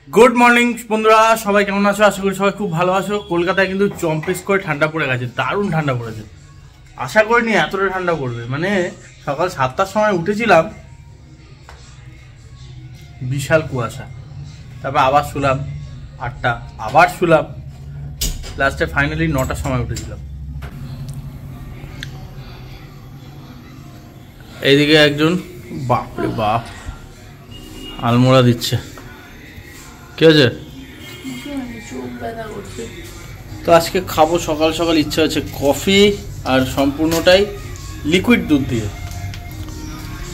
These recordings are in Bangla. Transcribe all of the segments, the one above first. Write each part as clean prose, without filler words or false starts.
গুড মর্নিং বন্ধুরা, সবাই কেমন আছো? আশা করি সবাই খুব ভালো আছো। কলকাতায় কিন্তু চম্পেস করে ঠান্ডা পড়ে গেছে, দারুণ ঠান্ডা পড়েছে। আশা করিনি এতটা ঠান্ডা পড়বে। মানে সকাল 7টার সময় উঠেছিলাম, বিশাল কুয়াশা। তারপর আবার শুলাম 8টা, আবার শুলাম, লাস্টে ফাইনালি 9টার সময় উঠেছিলাম। এইদিকে একজন বাপরে বাপ আলমোড়া দিচ্ছে। কি হয়েছে? তো আজকে খাবো সকাল সকাল, ইচ্ছা হচ্ছে কফি, আর সম্পূর্ণটাই লিকুইড দুধ দিয়ে।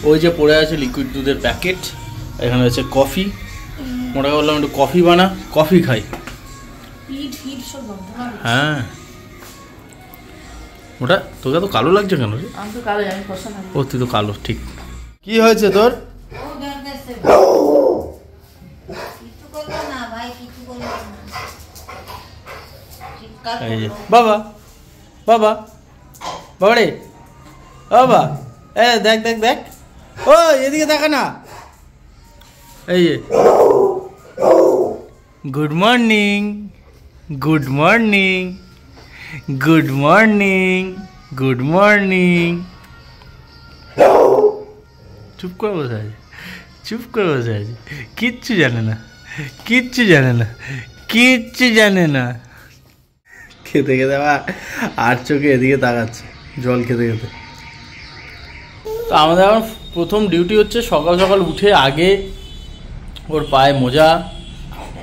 ওই যে পড়ে আছে লিকুইড দুধের প্যাকেট, এখানে হচ্ছে কফি। মোটা বললাম একটু কফি বানা, কফি খাই। হ্যাঁ ওটা তোকে তো কালো লাগছে কেন রে? ও তুই তো কালো, ঠিক। কি হয়েছে তোর? বাবা বাবা বাবা রে, বাবা এ দেখ দেখ দেখ, ও এদিকে দেখা না। এই যে good morning, good morning, good morning, good morning. চুপ করে বসে আছে, চুপ করে বসে আছে, কিচ্ছু জানে না, কিচ্ছু জানে না, কিচ্ছু জানে না। খেতে খেতে আবার আর চোখে এদিকে তাকাচ্ছে, জল খেতে খেতে। তো আমাদের এখন প্রথম ডিউটি হচ্ছে সকাল সকাল উঠে আগে ওর পায়ে মোজা,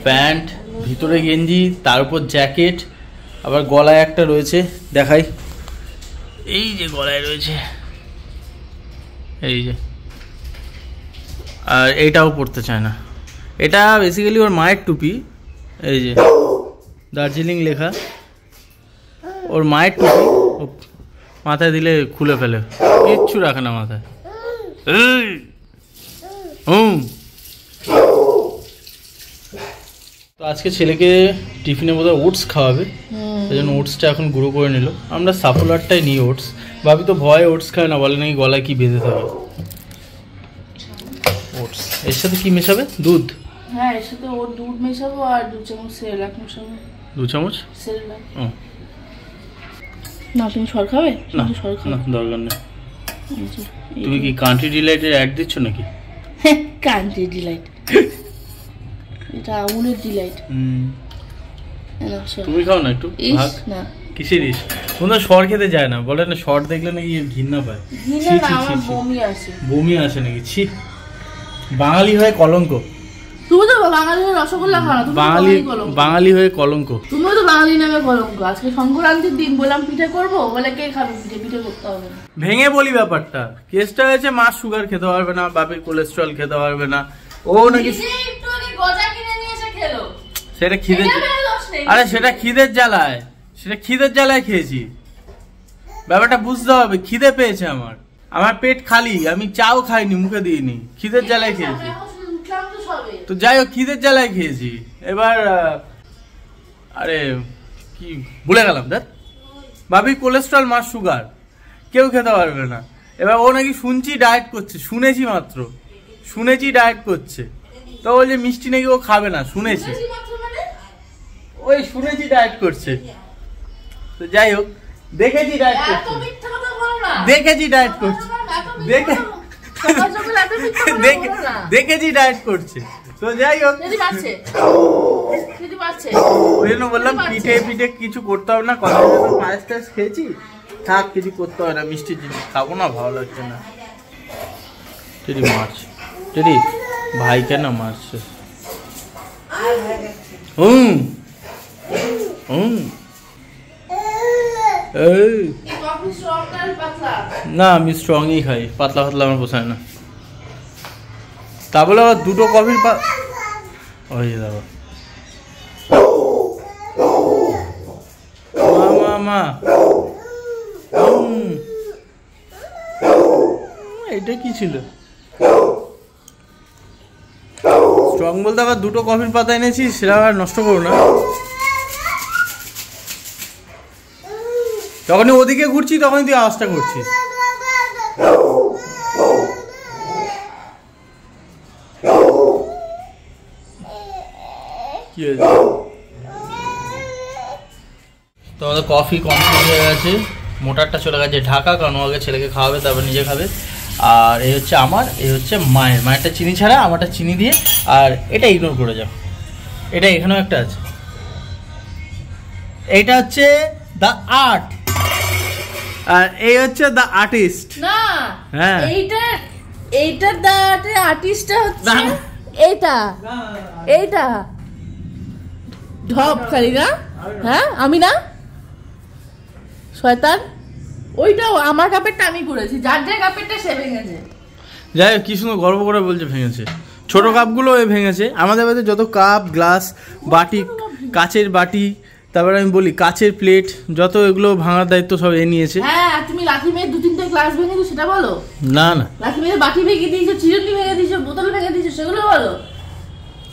প্যান্ট, ভিতরে গেঞ্জি, তার উপর জ্যাকেট, আবার গলায় একটা রয়েছে, দেখাই। এই যে গলায় রয়েছে, এই যে। আর এইটাও পরতে চায় না। এটা বেসিক্যালি ওর মায়ের টুপি, এই যে দার্জিলিং লেখা, ওর মায়ের টুপি। ও মাথায় দিলে খুলে ফেলে, কিচ্ছু রাখে না মাথায়। তো আজকে ছেলেকে টিফিনে বোধহয় ওটস খাওয়াবে, সেই জন্য ওটসটা এখন গুঁড়ো করে নিল। আমরা সাফোলারটাই নিই ওটস। ভাবি তো ভয়ে ওটস খায় না, বলে নাকি গলায় কি বেঁধে থাকে। ওটস এর সাথে কি মেশাবে? দুধ? হ্যাঁ, এর সাথে ওর দুধ মেশাবো আর 2 চামচ সেরেলাক মেশাবো। 2 চামচ সেরেলাক? না তুমি সর খাবে? না না, দরকার নেই। তুমি কি কান্ট্রি ডিলাইটের অ্যাড দিচ্ছ নাকি? কান্ট্রি ডিলাইট, এটা আমুলের ডিলাইট। তুমি খাও না একটু ভাগ। না কিসের ইস? কোন সর খেতে যায় না, বলে না সর দেখলে নাকি ঘৃণা পায়। বমি আসে। বমি আসে নাকি? ছি, বাঙালি হয়ে কলঙ্ক। তুমি তো বাঙালি হয়ে রসগোল্লা খাও না, তুমি বাঙালি হয়ে কলঙ্ক। তুমিও তো বাঙালি নামে কলঙ্ক। আজকে সংক্রান্তির দিন, বললাম পিঠে করবো, বলে কে খাবে পিঠে? পিঠে করতে হবে না। ভেঙে বলি ব্যাপারটা। কেসটা হয়েছে মার সুগার খেতে পারবে না, বাপের কোলেস্ট্রল খেতে পারবে না। ও নাকি সেটা খিদে, আরে সেটা খিদের জ্বালায়, সেটা খিদের জ্বালায় খেয়েছি। ব্যাপারটা বুঝতে হবে। খিদে পেয়েছে আমার, আমার পেট খালি, আমি চাও খাইনি, মুখে দিইনি, খিদের জ্বালায় খেয়েছি। তো যাই হোক, খিদের জ্বালায় খেয়েছি। এবার আরে কি ভুলে গেলাম, দেখ ভাবি কোলেস্ট্রল মার সুগার কেউ খেতে পারবে না। এবার ও নাকি শুনছি ডায়েট করছে, শুনেছি মাত্র, শুনেছি ডায়েট করছে। তো বলছে মিষ্টি নাকি ও খাবে না, শুনেছি, ওই শুনেছি ডায়েট করছে। তো যাই হোক, দেখেছি ডায়েট করছে, দেখেছি ডায়েট করছে, দেখেছি ডায়েট করছে। তো যাই হোক, ওই জন্য বললাম পিঠে পিঠে কিছু করতে হবে না। কথা পায়েস টায়েস খেয়েছি, থাক, কিছু করতে হবে না। মিষ্টি জিনিস খাবো না, ভালো লাগছে না। টেডি মারছে, টেডি ভাইকে না মারছে। না আমি স্ট্রংই খাই, পাতলা পাতলা আমার পোষায় না। তা বলে আবার 2টো কফির ওই দাদা মা, এটা কি ছিল? স্ট্রং বলতে আবার 2টো কফির পাতা এনেছি, সেটা আর নষ্ট করো না। যখনই ওদিকে ঘুরছি তখনই তুই আওয়াজটা করছিস। কি হয়েছে? তো আমাদের কফি কমপ্লিট হয়ে গেছে। মোটারটা চলে গেছে ঢাকা, কারণ আগে ছেলেকে খাওয়াবে তারপর নিজে খাবে। আর এই হচ্ছে আমার, এই হচ্ছে মায়েরটা চিনি ছাড়া, আমারটা চিনি দিয়ে। আর এটা ইগনোর করে যাও, এটা এখানেও একটা আছে। এইটা হচ্ছে দ্য আর্ট, আর এই হচ্ছে দ্য আর্টিস্ট। না, হ্যাঁ এইটা দ্য আর্টিস্টটা হচ্ছে এইটা ঢপ খালি না। হ্যাঁ আমি না শয়তান, ওইটাও আমার কাপেরটা আমি করেছি, যার যার কাপেরটা সে ভেঙেছে। যাই হোক, কি সুন্দর গর্ব করে বলছে ভেঙেছে। ছোট কাপগুলো এ ভেঙেছে। আমাদের বাড়িতে যত কাপ, গ্লাস, বাটি, কাচের বাটি, তারপরে আমি বলি কাচের প্লেট, যত এগুলো ভাঙার দায়িত্ব সব এ নিয়েছে। হ্যাঁ, তুমি লাঠি মেয়ে 2-3টে গ্লাস ভেঙেছো সেটা বলো। না না, লাঠি মেয়ে বাটি ভেঙে দিয়েছো, চিরুনি ভেঙে দিয়েছো, বোতল ভেঙে দিয়েছো, সেগুলো বলো।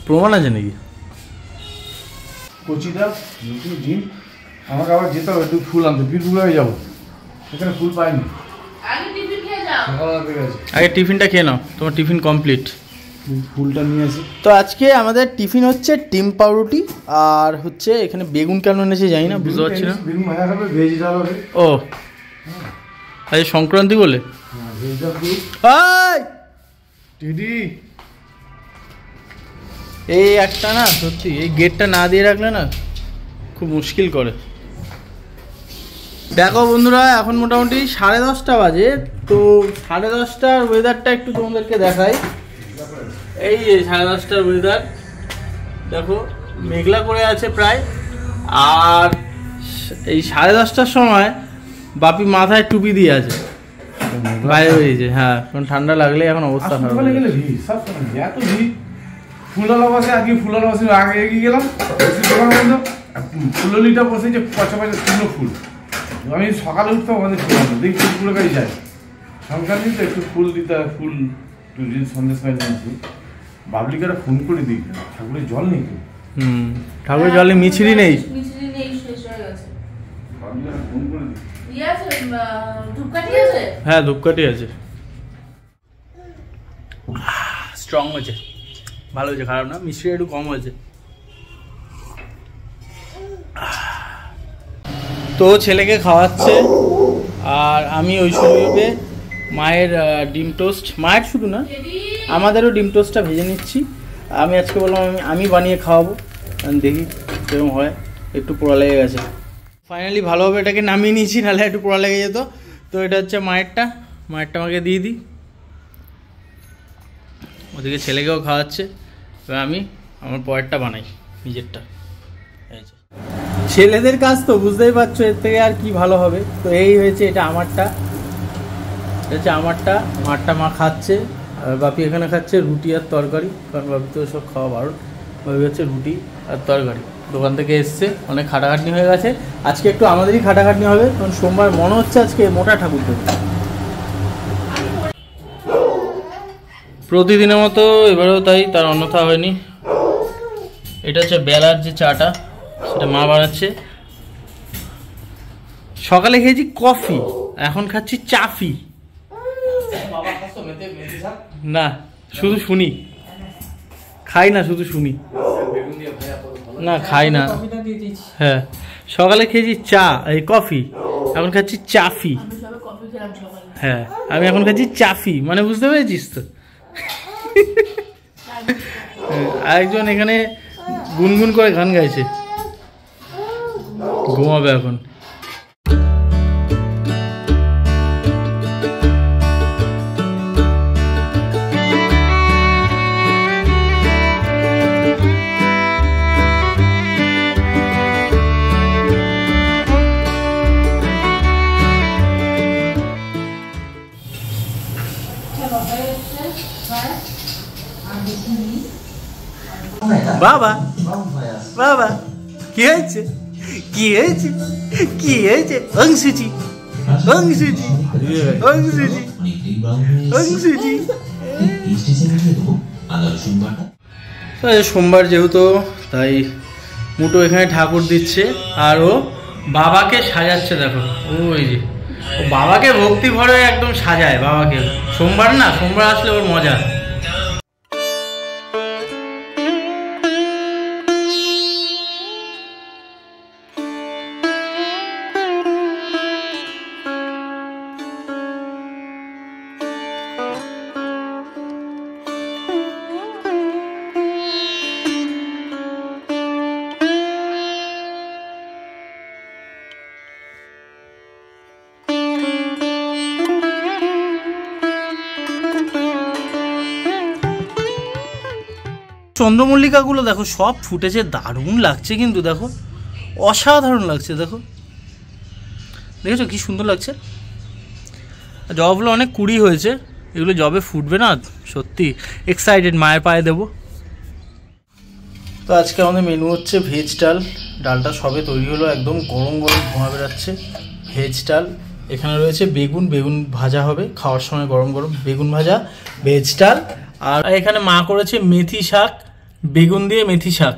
প্রমাণ আছে নাকি? কচিটা নতুন ডিম, আমাকে আবার যেতে হবে একটু ফুল আনতে, বীরভূম হয়ে যাবো, সেখানে ফুল পাইনি। আগে টিফিন খেয়ে যাও। সকালবেলা পেয়ে গেছে, আগে টিফিনটা খেয়ে নাও, তোমার টিফিন কমপ্লিট। ফুলটা নিয়ে আসি। তো আজকে আমাদের টিফিন হচ্ছে ডিম পাউরুটি, আর হচ্ছে এখানে বেগুন কেন এনেছে জানি না, বুঝতে পারছি না। বেগুন ভাজা খাবে, ভেজ ডাল হবে। ও আজ সংক্রান্তি বলে ভেজ ডাল দিই। দিদি এই একটা না, সত্যি এই গেটটা না দিয়ে রাখলে না খুব মুশকিল করে। দেখো বন্ধুরা, এখন মোটামুটি 10:30 বাজে। তো 10:30টার ওয়েদারটা একটু তোমাদেরকে দেখাই। এই যে 10:30টার ওয়েদার দেখো, মেঘলা করে আছে প্রায়। আর এই 10:30টার সময় বাপি মাথায় টুপি দিয়ে আছে, বাইরে বেরিয়েছে। হ্যাঁ, কারণ ঠান্ডা লাগলে এখন অবস্থা খারাপ। গেলে ভিড়, সব এত ভিড়। ফুলালা বসে, আজকে ফুলালা বসে আগে এগিয়ে গেলাম, ফুললিটা বসেছে পচা পচা শুকনো ফুল। আমি সকালে উঠতাম, আমাদের ফুল আনতো, দেখি ফুল গাড়ি যায় সংক্রান্তি তো একটু ফুল দিতে হয়, ফুল সন্দেশ পাই নিয়েছি। বাবলিকারা ফোন করে দিই, ঠাকুরের জল নেই কেউ। ঠাকুরের জলে মিছিলি নেই, মিছরি নেই, শেষ হয়ে গেছে। বাবলিকারা ফোন করে দিই। ইয়ে আছে, ধূপকাঠি আছে। হ্যাঁ ধূপকাঠি আছে। স্ট্রং হয়েছে, ভালো হয়েছে, খারাপ না। মিষ্টি একটু কম হয়েছে। তো ছেলেকে খাওয়াচ্ছে, আর আমি ওই সময় মায়ের ডিম টোস্ট, মায়ের শুধু না আমাদেরও ডিম টোস্টটা ভেজে নিচ্ছি। আমি আজকে বললাম আমি বানিয়ে খাওয়াবো, দেখি সেরকম হয়। একটু পোড়া লেগে গেছে, ফাইনালি ভালোভাবে এটাকে নামিয়ে নিয়েছি, নাহলে একটু পোড়া লেগে যেত। তো এটা হচ্ছে মায়েরটা আমাকে দিয়ে দিই। ওদিকে ছেলেকেও খাওয়াচ্ছে, এবার আমি আমার পরেরটা বানাই, নিজেরটা। ছেলেদের কাজ তো বুঝতেই পারছো, এর থেকে আর কি ভালো হবে। তো এই হয়েছে, এটা আমারটা, মারটা মা খাচ্ছে, আর বাপি এখানে খাচ্ছে রুটি আর তরকারি, কারণ বাপি তো সব খাওয়া বারণ। বাপি হচ্ছে রুটি আর তরকারি, দোকান থেকে এসছে, অনেক খাটাখাটনি হয়ে গেছে। আজকে একটু আমাদেরই খাটাখাটনি হবে, কারণ সোমবার মনে হচ্ছে আজকে মোটা ঠাকুর দেবে। প্রতিদিনের মতো এবারেও তাই, তার অন্যথা হয়নি। এটা হচ্ছে বেলার যে চাটা, সেটা মা বানাচ্ছে। সকালে খেয়েছি কফি, এখন খাচ্ছি চাফি। না শুধু শুনি, খাই না, শুধু শুনি না, খাই না। হ্যাঁ, সকালে খেয়েছি চা, এই কফি, এখন খাচ্ছি চাফি। হ্যাঁ, আমি এখন খাচ্ছি চাফি, মানে বুঝতে পেরেছিস তো। আরেকজন এখানে গুনগুন করে গান গাইছে, ঘুমাবে এখন। বাবা বাবা, কি হয়েছে, কি হয়েছে, কি হয়েছে? অংশুচি, অংশুচি, অংশুচি, অংশুচি। সোমবার যেহেতু, তাই মুটো এখানে ঠাকুর দিচ্ছে, আর ও বাবাকে সাজাচ্ছে। দেখো ওই যে ও বাবাকে ভক্তি ভরে একদম সাজায় বাবাকে। সোমবার না, সোমবার আসলে ওর মজা। চন্দ্রমল্লিকাগুলো দেখো সব ফুটেছে, দারুণ লাগছে কিন্তু, দেখো অসাধারণ লাগছে, দেখো দেখেছো কি সুন্দর লাগছে। জবাগুলো অনেক কুড়ি হয়েছে, এগুলো জবে ফুটবে না, সত্যি এক্সাইটেড, মায়ের পায়ে দেবো। তো আজকে আমাদের মেনু হচ্ছে ভেজ ডাল। ডালটা সবে তৈরি হলো, একদম গরম গরম ধোঁয়া বেরাচ্ছে। ভেজ ডাল, এখানে রয়েছে বেগুন, বেগুন ভাজা হবে খাওয়ার সময়, গরম গরম বেগুন ভাজা, ভেজ ডাল। আর এখানে মা করেছে মেথি শাক, বেগুন দিয়ে মেথি শাক।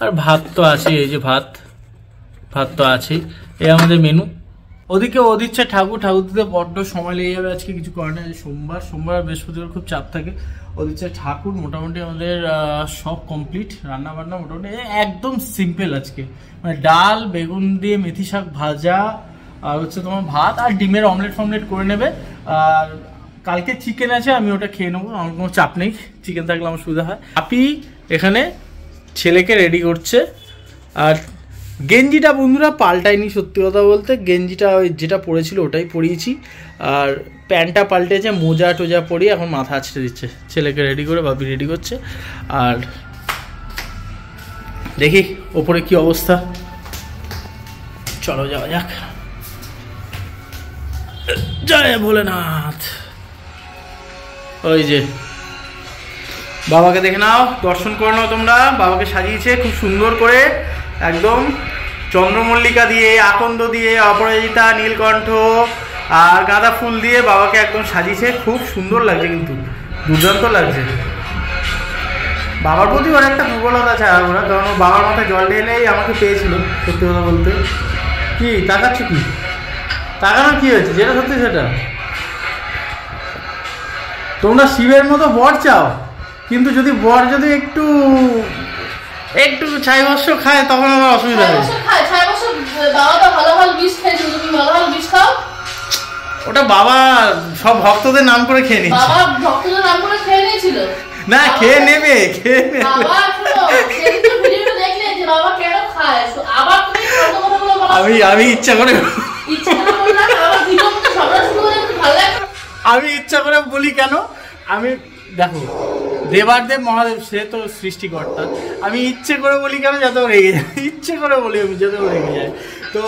আর ভাত তো আছে, এই যে ভাত তো আছেই। এই আমাদের মেনু। ওদিকে দিচ্ছে ঠাকুর দিতে বড্ড সময় লেগে যাবে আজকে, কিছু করে না। সোমবার বৃহস্পতিবার খুব চাপ থাকে। দিচ্ছে ঠাকুর, মোটামুটি আমাদের সব কমপ্লিট, রান্না বান্না মোটামুটি একদম সিম্পল আজকে, মানে ডাল, বেগুন দিয়ে মেথি শাক ভাজা, আর হচ্ছে তোমার ভাত, আর ডিমের অমলেট করে নেবে। আর কালকে চিকেন আছে, আমি ওটা খেয়ে নেবো, আমার কোনো চাপ নেই, চিকেন থাকলে আমার সুবিধা হয়। আপনি এখানে ছেলেকে রেডি করছে। আর গেঞ্জিটা বন্ধুরা পাল্টাইনি, সত্যি কথা বলতে গেঞ্জিটা ওই যেটা পরেছিল ওটাই পরিয়েছি, আর প্যান্টটা পাল্টেছে, মোজা টোজা পরিয়ে এখন মাথা আছড়ে দিচ্ছে। ছেলেকে রেডি করে বাপি রেডি করছে। আর দেখি ওপরে কি অবস্থা, চলো যাওয়া যাক। জয় ভোলেনাথ। ওই যে বাবাকে দেখে নাও, দর্শন করে নাও তোমরা। বাবাকে সাজিয়েছে খুব সুন্দর করে, একদম চন্দ্রমল্লিকা দিয়ে, আকন্দ দিয়ে, অপরাজিতা, নীলকণ্ঠ আর গাঁদা ফুল দিয়ে বাবাকে একদম সাজিয়েছে, খুব সুন্দর লাগছে কিন্তু, দুর্দান্ত লাগছে। বাবার প্রতি ওর একটা দুর্বলতা আছে ওরা, কারণ বাবার মাথায় জল ঢেলেই আমাকে পেয়েছিল, সত্যি কথা বলতে। কি তাকাচ্ছ, কি তাকানো কি হয়েছে, যেটা সত্যি সেটা। তোমরা শিবের মতো বর চাও, কিন্তু যদি বর যদি একটু ছাই বর্ষ খায় তখন আমার অসুবিধা হয়। ওটা বাবা সব ভক্তদের নাম করে খেয়ে নিচ্ছে, না খেয়ে নেবে, আমি ইচ্ছা করে বলি কেন, আমি দেখো দেবারদেব মহাদেব সে তো সৃষ্টিকর্তা, আমি ইচ্ছে করে বলি কেন, যাতে ও রেগে যায়, ইচ্ছে করে বলি আমি যাতে ও রেগে যায়। তো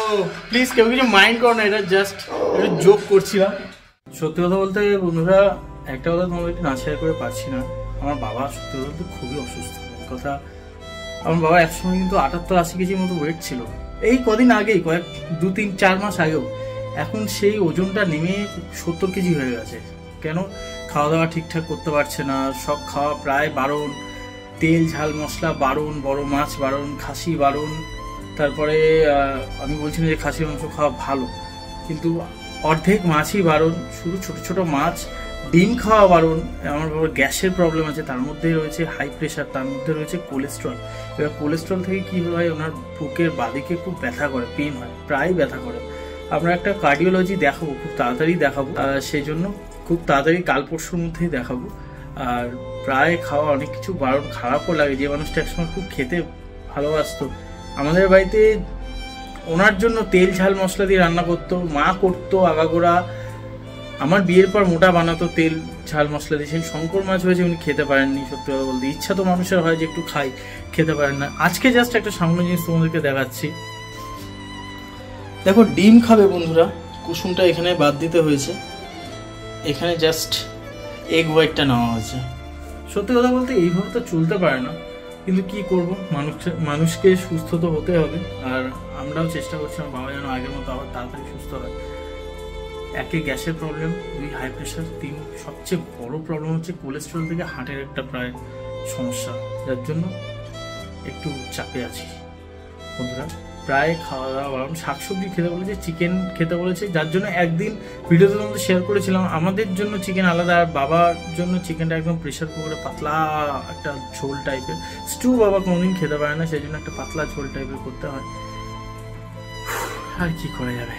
প্লিজ কেউ কিছু মাইন্ড করো না, এটা জাস্ট একটু জোক করছিলাম। সত্যি কথা বলতে বন্ধুরা, একটা কথা তোমাদেরকে না শেয়ার করে পারছি না, আমার বাবা সত্যি কথা বলতে খুবই অসুস্থ কথা। আমার বাবা একসময় কিন্তু 78-80 কেজির মতো ওয়েট ছিল, এই কদিন আগেই, 2-3-4 মাস আগেও। এখন সেই ওজনটা নেমে 70 কেজি হয়ে গেছে। কেন? খাওয়া দাওয়া ঠিকঠাক করতে পারছে না, সব খাওয়া প্রায় বারণ, তেল ঝাল মশলা বারণ, বড় মাছ বারণ, খাসি বারণ। তারপরে আমি বলছি না যে খাসির মাংস খাওয়া ভালো, কিন্তু অর্ধেক মাছই বারণ, শুধু ছোট ছোট মাছ। ডিম খাওয়া বারণ। আমার বাবার গ্যাসের প্রবলেম আছে, তার মধ্যে রয়েছে হাই প্রেশার, তার মধ্যে রয়েছে কোলেস্ট্রল। এবার কোলেস্ট্রল থেকে কি হয়, ওনার বুকের বাদিকে খুব ব্যথা করে, পেন হয়, প্রায় ব্যথা করে। আমরা একটা কার্ডিওলজি দেখাবো, খুব তাড়াতাড়ি দেখাবো, সেই জন্য খুব তাড়াতাড়ি কাল পরশুর মধ্যেই দেখাবো। আর প্রায় খাওয়া অনেক কিছু বারণ, খারাপও লাগে। যে মানুষটা একসময় খুব খেতে ভালোবাসতো, আমাদের বাড়িতে ওনার জন্য তেল ঝাল মশলা দিয়ে রান্না করতো, মা করতো আগাগোড়া। আমার বিয়ের পর মোটা বানাতো তেল ঝাল মশলা দিয়ে। সেই শঙ্কর মাছ হয়েছে, উনি খেতে পারেননি, সত্যি কথা বলতে। ইচ্ছা তো মানুষের হয় যে একটু খাই, খেতে পারেন না। আজকে জাস্ট একটা সামান্য জিনিস তোমাদেরকে দেখাচ্ছি, দেখো ডিম খাবে বন্ধুরা, কুসুমটা এখানে বাদ দিতে হয়েছে, এখানে জাস্ট এগ হোয়াইটটা নেওয়া হয়েছে। সত্যি কথা বলতে এইভাবে তো চলতে পারে না, কিন্তু কি করব, মানুষকে সুস্থ তো হতে হবে। আর আমরাও চেষ্টা করছি আমার বাবা যেন আগের মতো আবার তাড়াতাড়ি সুস্থ হয়। একে গ্যাসের প্রবলেম, 2 হাই প্রেশার, 3 সবচেয়ে বড় প্রবলেম হচ্ছে কোলেস্ট্রল থেকে হার্টের একটা প্রায় সমস্যা, যার জন্য একটু চাপে আছি বন্ধুরা। প্রায় খাওয়া দাওয়া বারণ, শাকসবজি খেতে বলেছে, চিকেন খেতে বলেছে, যার জন্য একদিন ভিডিওতে তোমাদের শেয়ার করেছিলাম। আমাদের জন্য চিকেন আলাদা, আর বাবার জন্য চিকেনটা একদম প্রেশার কুকারে পাতলা একটা ঝোল টাইপের, স্টু বাবা কোনোদিন খেতে পারে না, সেই জন্য একটা পাতলা ঝোল টাইপের করতে হয়। আর কি করা যাবে।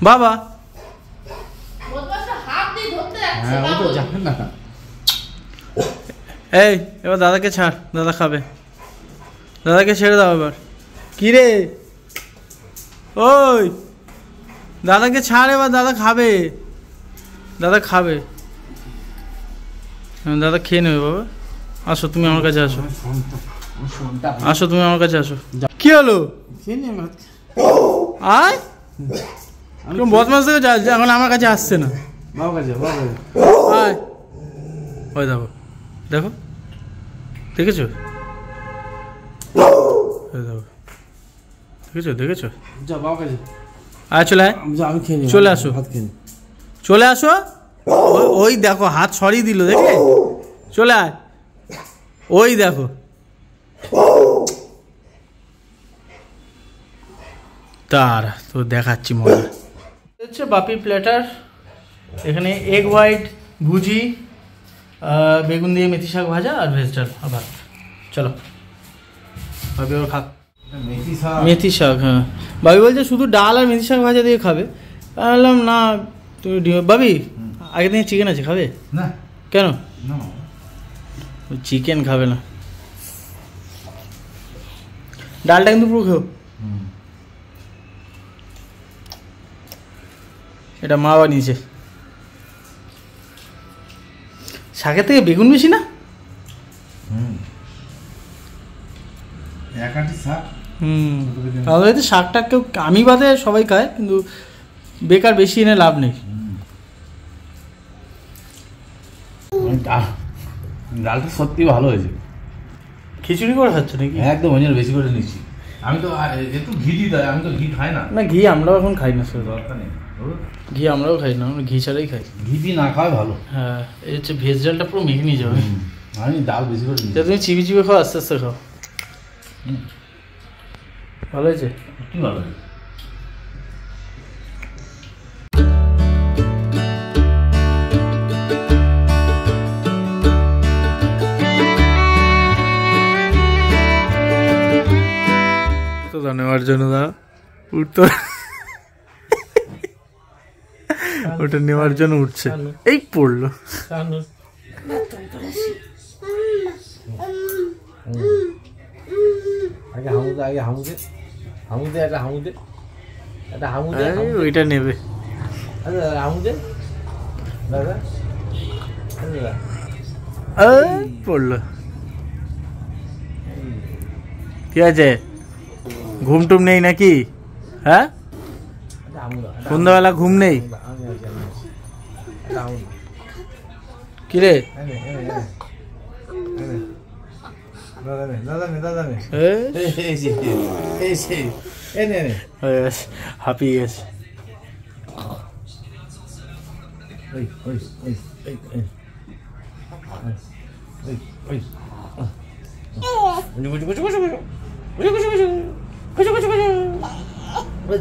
বাবা হ্যাঁ, ও তো জানে না। এই এবার দাদাকে ছাড়, দাদা খাবে, দাদাকে ছেড়ে দাও এবার। কি রে, ওই দাদাকে ছাড়, এবার দাদা খাবে, দাদা খাবে। দাদা খেয়ে নেবে বাবা। আসো তুমি আমার কাছে আসো, আসো তুমি আমার কাছে আসো। কি হলো? আয় বদমাস থেকে যা, এখন আমার কাছে আসছে না। আয় ওই দেখো, দেখো দেখেছো, দেখো দেখেছো, দেখেছো? আয় চলে আয়, চলে আসো, চলে আসো। ওই দেখো হাত সরিয়ে দিল, দেখলে? চলে আয়, ওই দেখো। তার তো দেখাচ্ছি মজা হচ্ছে বাপি প্ল্যাটার। এখানে এগ হোয়াইট, ভুজি, বেগুন দিয়ে মেথি শাক ভাজা আর ভেজ ডাল ভাত। চলো ভাবি ওর খাক। মেথি শাক, হ্যাঁ ভাবি বলছে শুধু ডাল আর মেথি শাক ভাজা দিয়ে খাবে। বললাম না তুমি ভাবি আগের দিনে চিকেন আছে, খাবে না? কেন? চিকেন খাবে না। ডালটা কিন্তু পুরো খেও। এটা মা বানিয়েছে। শাকের থেকে বেগুন বেশি না? আমাদের শাকটা কেউ, আমি বাদে সবাই খায়, কিন্তু বেকার বেশি এনে লাভ নেই। ডালটা সত্যি ভালো হয়েছে। খিচুড়ি করে খাচ্ছ নাকি? একদম অনেক বেশি করে নিচ্ছি। আমি তো একটু ঘি দিই, আমি তো ঘি খাই না। না ঘি আমরাও এখন খাই না, সেটা দরকার নেই। ঘি আমরাও খাই না, আমরা ঘি ছাড়াই খাই। ঘি দিয়ে না খাওয়াই ভালো। হ্যাঁ এই হচ্ছে ভেজ ডালটা পুরো মেখে নিয়ে যাবে। আমি ডাল বেশি করে নিই। তুমি চিবি চিবি খাও, আস্তে আস্তে খাও। ভালো হয়েছে? কি ভালো হয়েছে? নেওয়ার জন্য দা উঠতো, ওটা নেওয়ার জন্য উঠছে, এই পড়লো। ওইটা নেবে, পড়লো। ঠিক আছে, ঘুম টুম নেই নাকি? হ্যাঁ সন্ধ্যাবেলা ঘুম নেই? কিরে হাঁপিয়ে গেছে।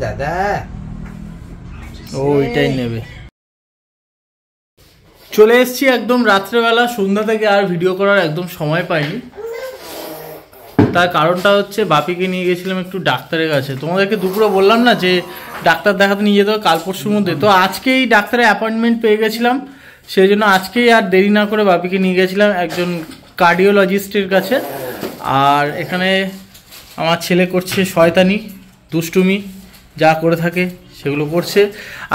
দাদা ওইটাই নেবে। চলে এসছি একদম রাত্রেবেলা, সন্ধ্যা থেকে আর ভিডিও করার একদম সময় পাইনি। তার কারণটা হচ্ছে বাপিকে নিয়ে গেছিলাম একটু ডাক্তারের কাছে। তোমাদেরকে দুপুরে বললাম না যে ডাক্তার দেখাতে নিয়ে যেতে হবে কাল পরশুর মধ্যে, তো আজকেই ডাক্তারের অ্যাপয়েন্টমেন্ট পেয়ে গেছিলাম। সেই জন্য আজকেই আর দেরি না করে বাপিকে নিয়ে গেছিলাম একজন কার্ডিওলজিস্টের কাছে। আর এখানে আমার ছেলে করছে শয়তানি, দুষ্টুমি, যা করে থাকে সেগুলো করছে।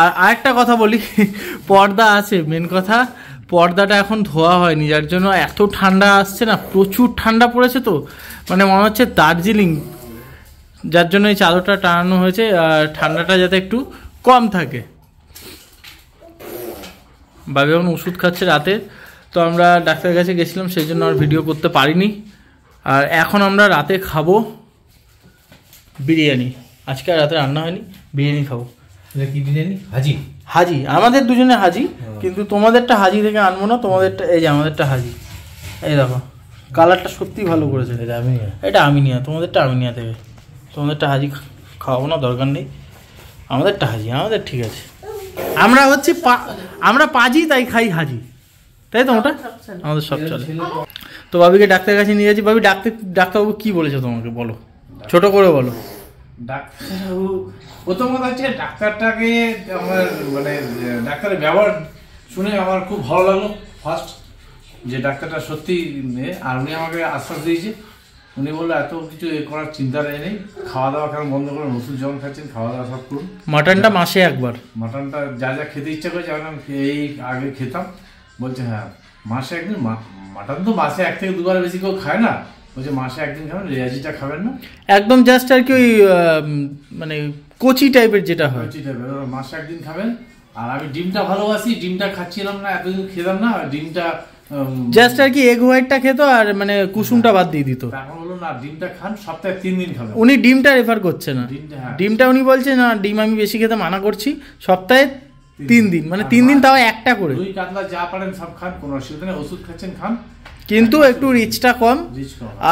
আর আরেকটা কথা বলি, পর্দা আছে, মেন কথা পর্দাটা এখন ধোয়া হয়নি, যার জন্য এত ঠান্ডা আসছে না, প্রচুর ঠান্ডা পড়েছে। তো মানে মনে হচ্ছে দার্জিলিং, যার জন্য এই চাদরটা টানানো হয়েছে, আর ঠান্ডাটা যাতে একটু কম থাকে। বাবু এখন ওষুধ খাচ্ছে রাতে, তো আমরা ডাক্তারের কাছে গেছিলাম, সেই জন্য আর ভিডিও করতে পারিনি। আর এখন আমরা রাতে খাবো বিরিয়ানি। আজকে আর রাতে রান্না হয়নি, বিরিয়ানি খাবো। কি বিরিয়ানি? হাজি? হাজি, আমাদের দুজনে হাজি, কিন্তু তোমাদেরটা হাজি থেকে আনবো না, তোমাদেরটা এই যে আমাদেরটা হাজি। এই দেখো কালারটা সত্যি ভালো করেছে। এটা আমিনিয়া, তোমাদেরটা আমিনিয়া থেকে। তোমাদেরটা হাজি খাওয়াবো না, দরকার নেই। আমাদেরটা হাজি, আমাদের ঠিক আছে। আমরা হচ্ছে আমরা পাজি, তাই খাই হাজি, তাই তো? ওটা আমাদের সব চলে। তো বাবিকে ডাক্তারের কাছে নিয়ে গেছি। বাবি ডাক্তারবাবু কি বলেছে তোমাকে, বলো, ছোট করে বলো। ডাক্তারবাবু প্রথম কথা হচ্ছে ডাক্তারটাকে আমার মানে ডাক্তারের ব্যবহার শুনে আমার খুব ভালো লাগলো ফার্স্ট, যে ডাক্তারটা সত্যি। আর উনি আমাকে আশ্বাস দিয়েছে, উনি বললো এত কিছু করার চিন্তা নেই, খাওয়া দাওয়া কেন বন্ধ করুন, ওষুধ যেমন খাচ্ছেন খাওয়া দাওয়া সব করুন। মাটনটা মাসে একবার, মাটনটা যা যা খেতে ইচ্ছা করেছে আমি এই আগে খেতাম, বলছে হ্যাঁ মাসে একদিন মাটন তো মাসে 1 থেকে 2 বার বেশি কেউ খায় না, ওই যে মাসে একদিন খাবেন, রেয়াজিটা খাবেন না, একদম জাস্ট আর কি ওই মানে কচি টাইপের যেটা হয়, কচি টাইপের, মাসে একদিন খাবেন। আর আমি ডিমটা ভালোবাসি, ডিমটা খাচ্ছিলাম না এতদিন, খেতাম না ডিমটা, জাস্ট আর কি এগ হোয়াইটটা খেতো আর মানে কুসুমটা বাদ দিয়ে দিত। এখন হলো না ডিমটা খান, সপ্তাহে 3 দিন খাবেন। উনি ডিমটা রেফার করছে না, ডিমটা উনি বলছে না ডিম আমি বেশি খেতে মানা করছি, সপ্তাহে 3 দিন, মানে 3 দিন তাও একটা করে। দুই কাতলা যা পারেন সব খান, কোনো অসুবিধা নেই, ওষুধ খাচ্ছেন খান, কিন্তু একটু রিচটা কম,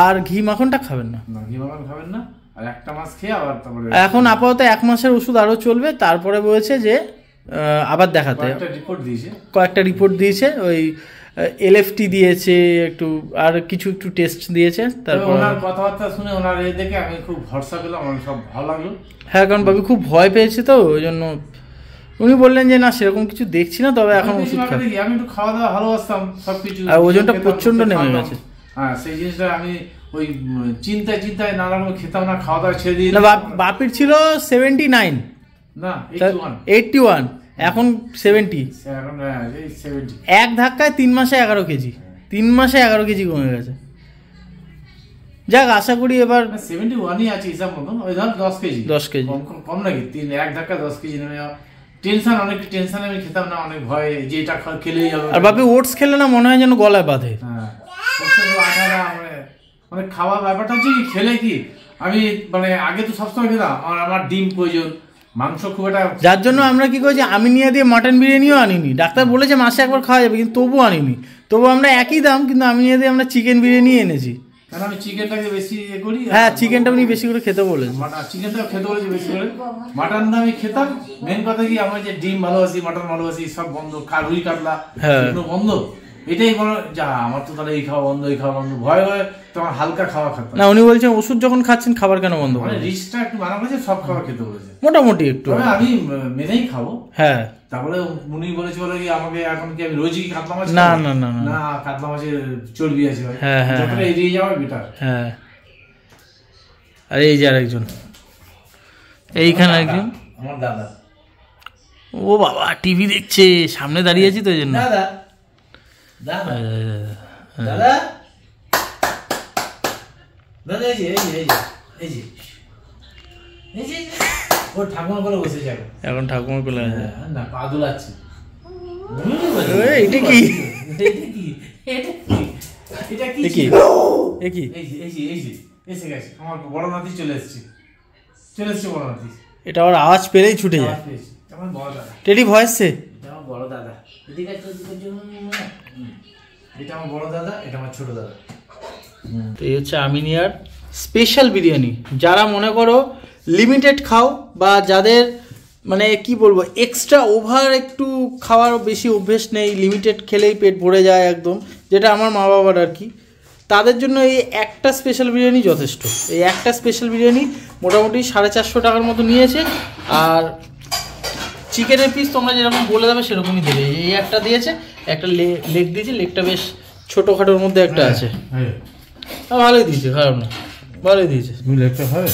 আর ঘি মাখনটা খাবেন না, ঘি মাখন খাবেন না। আর একটা মাস খেয়ে আবার তারপরে এখন আপাতত 1 মাসের ওষুধ আরো চলবে, তারপরে বলেছে যে আবার দেখাতে কয়েকটা রিপোর্ট দিয়েছে, ওই এলএফটি দিয়েছে একটু, আর কিছু একটু টেস্ট দিয়েছে। তারপর ওনার কথাবার্তা শুনে ওনার এই দেখে আমি খুব ভরসা পেলাম, আমার সব ভালো লাগলো। হ্যাঁ, কারণ বাবু খুব ভয় পেয়েছে তো, ওই জন্য উনি বললেন যে না সেরকম কিছু দেখছি না, তবে এখন ওষুধ খাই। আমি একটু খাওয়া দাওয়া ভালোবাসতাম সবকিছু, আর ওজনটা প্রচন্ড নেমে গেছে। হ্যাঁ, সেই জিনিসটা আমি ওই চিন্তায় নানা রকম খেতাম না, খাওয়া দাওয়া ছেড়ে দিয়ে। বাপির ছিল 79 না 81, এখন 70। এখন 70 এক ধাক্কায় 3 মাসে 11 কেজি, 3 মাসে 11 কেজি কমে গেছে। যাক, আশা করি এবার 71ই আছে হিসাব মতন, ওই ধর 10 কেজি কম নাকি, এক ধাক্কা 10 কেজি নেমে যাওয়া। টেনশন, অনেক টেনশন, আমি খেতাম না, অনেক ভয় যে এটা খেলেই যাবে। আর বাপি ওটস খেলে না মনে হয় যেন গলায় বাঁধে। হ্যাঁ, মানে খাওয়ার ব্যাপারটা হচ্ছে কি, খেলে কি আমি মানে আগে তো সবসময় খেতাম, আমার ডিম প্রয়োজন, মাংস খুব একটা, যার জন্য আমরা কি করেছি, আমি নিয়ে দিয়ে মাটন বিরিয়ানিও আনিনি, ডাক্তার বলেছে মাসে একবার খাওয়া যাবে, কিন্তু তবুও আনিনি। তবু আমরা একই দাম, কিন্তু আমি নিয়ে দিয়ে আমরা চিকেন বিরিয়ানি এনেছি, কারণ আমি চিকেনটাকে বেশি করি। হ্যাঁ, চিকেনটা উনি বেশি করে খেতে বলেছে, চিকেনটা খেতে বলেছি বেশি করে। মাটনটা আমি খেতাম, মেন কথা কি আমার যে ডিম ভালোবাসি, মাটন ভালোবাসি, সব বন্ধ, রুই কাতলা বন্ধ, এটাই বড় যা, আমার তো তাহলে এই খাওয়া বন্ধ, এই খাওয়া বন্ধ, ভয় তোমার হালকা খাওয়া খেতে না। উনি বলছেন ওষুধ যখন খাচ্ছেন খাবার কেন বন্ধ, মানে রিচটা একটু মানা করেছে, সব খাবার খেতে বলেছে মোটামুটি একটু, আমি মেনেই খাবো। হ্যাঁ, তারপরে উনি বলেছে বলে কি আমাকে এখন কি আমি রোজই কাতলা মাছ, না না না না, কাতলা মাছের চর্বি আছে ভাই, হ্যাঁ, যতটা এড়িয়ে যাওয়া বেটার। হ্যাঁ, আর এই যে আরেকজন, এইখানে একজন আমার দাদা, ও বাবা টিভি দেখছে, সামনে দাঁড়িয়ে আছি তো এই জন্য। দাদা দাদা দাদা দাদা, এই যে এই যে এই যে এই যে ওর ঠাকুমা করে বসেছে এখন ঠাকুমা কোলে আছে, না পা দুলাচ্ছে। এটা কি, এটা কি, কি এই কি, এই যে এই যে এই যে এসে গেছে আমার বড় নাতি, চলে এসেছে বড় নাতি। এটা ওর আওয়াজ পেলেই ছুটে যায়। আমার বড় দাদা, টেডি ভয়েসে, এটা আমার বড় দাদা, এদিকে এটা আমার বড় দাদা, এটা আমার ছোট দাদা। তো এই হচ্ছে আমিনিয়ার স্পেশাল বিরিয়ানি। যারা মনে করো লিমিটেড খাও, বা যাদের মানে কি বলবো এক্সট্রা ওভার একটু খাওয়ার বেশি অভ্যেস নেই, লিমিটেড খেলেই পেট ভরে যায় একদম, যেটা আমার মা বাবার আর কি, তাদের জন্য এই একটা স্পেশাল বিরিয়ানি যথেষ্ট। এই একটা স্পেশাল বিরিয়ানি মোটামুটি 450 টাকার মতো নিয়েছে। আর চিকেনের পিস তোমরা যেরকম বলে দেবে সেরকমই দেবে। এই একটা দিয়েছে, একটা লেগ দিয়েছে, লেগটা বেশ ছোটোখাটোর মধ্যে একটা আছে, ভালোই দিয়েছে, খারাপ না, ভালোই দিয়েছে। লেগটা হবে,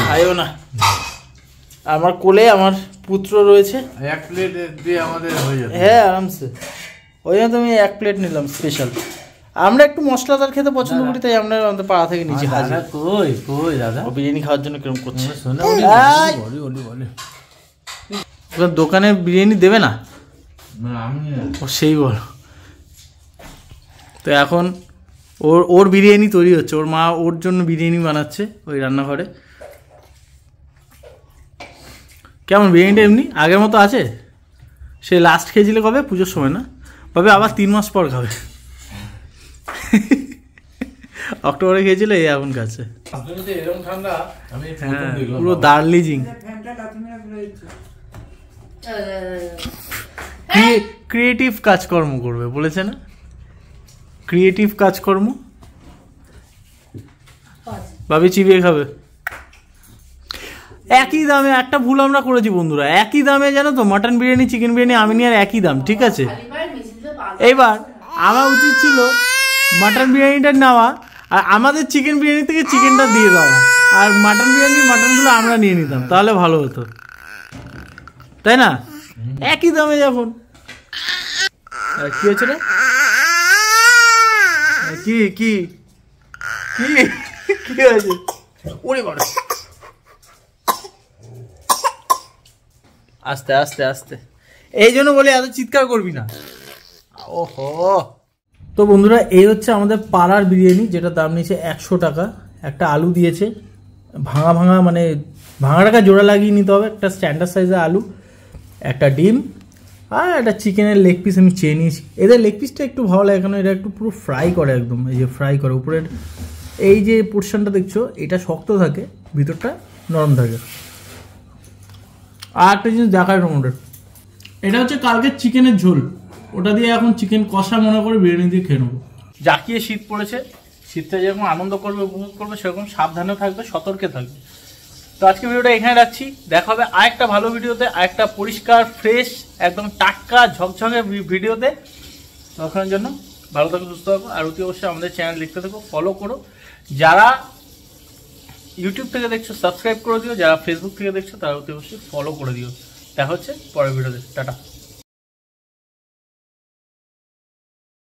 খাইও না, আমার কোলে আমার পুত্র রয়েছে, 1 প্লেট দিয়ে আমাদের হয়ে যাবে। হ্যাঁ আরামসে, ওই জন্য তুমি 1 প্লেট নিলাম স্পেশাল। আমরা একটু মশলাদার খেতে পছন্দ করি, তাই আমরা আমাদের পাড়া থেকে নিচে হাজির। কই দাদা, ও বিরিয়ানি খাওয়ার জন্য কিরকম করছে, দোকানে বিরিয়ানি দেবে না, ও সেই বল। তো এখন ওর বিরিয়ানি তৈরি হচ্ছে, ওর মা ওর জন্য বিরিয়ানি বানাচ্ছে ওই রান্নাঘরে। কেমন বিরিয়ানিটা এমনি আগের মতো আছে? সে লাস্ট খেয়েছিলে কবে? পুজোর সময় না? ভাবে আবার 3 মাস পর খাবে। অক্টোবরে খেয়েছিল, এই এখন কাছে পুরো দার্লিজিং। ক্রিয়েটিভ কাজকর্ম করবে বলেছে না, ক্রিয়েটিভ কাজকর্ম। ভাবি চিবিয়ে খাবে। একই দামে একটা ভুল আমরা করেছি বন্ধুরা, একই দামে জানো তো, মাটন বিরিয়ানি চিকেন বিরিয়ানি আমিনিয়ার একই দাম, ঠিক আছে। এইবার আমার উচিত ছিল মাটন বিরিয়ানিটা নেওয়া, আর আমাদের চিকেন বিরিয়ানি থেকে চিকেনটা দিয়ে দেওয়া, আর মাটন বিরিয়ানির মাটনগুলো আমরা নিয়ে নিতাম, তাহলে ভালো হতো, তাই না? একই দামে যখন। কি হয়েছে রে? কি কি কি কি হয়েছে? ওরে বাবা, আস্তে আস্তে আস্তে, এই জন্য বলে এত চিৎকার করবি না। ওহো, তো বন্ধুরা এই হচ্ছে আমাদের পাড়ার বিরিয়ানি, যেটা দাম নিয়েছে 100 টাকা। একটা আলু দিয়েছে ভাঙা ভাঙা, মানে ভাঙা টাকা জোড়া লাগিয়ে নিতে হবে, একটা স্ট্যান্ডার্ড সাইজের আলু, একটা ডিম আর একটা চিকেনের লেগ পিস আমি চেয়ে নিয়েছি। এদের লেগ পিসটা একটু ভালো লাগে, কারণ এটা একটু পুরো ফ্রাই করে, একদম এই যে ফ্রাই করে। উপরের এই যে পোর্শনটা দেখছো, এটা শক্ত থাকে, ভিতরটা নরম থাকে। আর একটা জিনিস দেখার তোমাদের, এটা হচ্ছে কালকে চিকেনের ঝোল, ওটা দিয়ে এখন চিকেন কষা মনে করে বিরিয়ানি দিয়ে খেয়ে নেবো। জাকিয়ে শীত পড়েছে, শীতটা যেরকম আনন্দ করবে, উপভোগ করবে, সেরকম সাবধানে থাকবে, সতর্কে থাকবে। তো আজকে ভিডিওটা এখানে রাখছি, দেখা হবে আরেকটা ভালো ভিডিওতে, আরেকটা পরিষ্কার ফ্রেশ একদম টাটকা ঝকঝকে ভিডিওতে। তখনের জন্য ভালো থাকো, সুস্থ থাকো, আর অতি অবশ্যই আমাদের চ্যানেল দেখতে থাকো, ফলো করো। যারা ইউটিউব থেকে দেখছো সাবস্ক্রাইব করে দিও, যারা ফেসবুক থেকে দেখছো তারা অতি অবশ্যই ফলো করে দিও। দেখা হচ্ছে পরের ভিডিওতে, টাটা।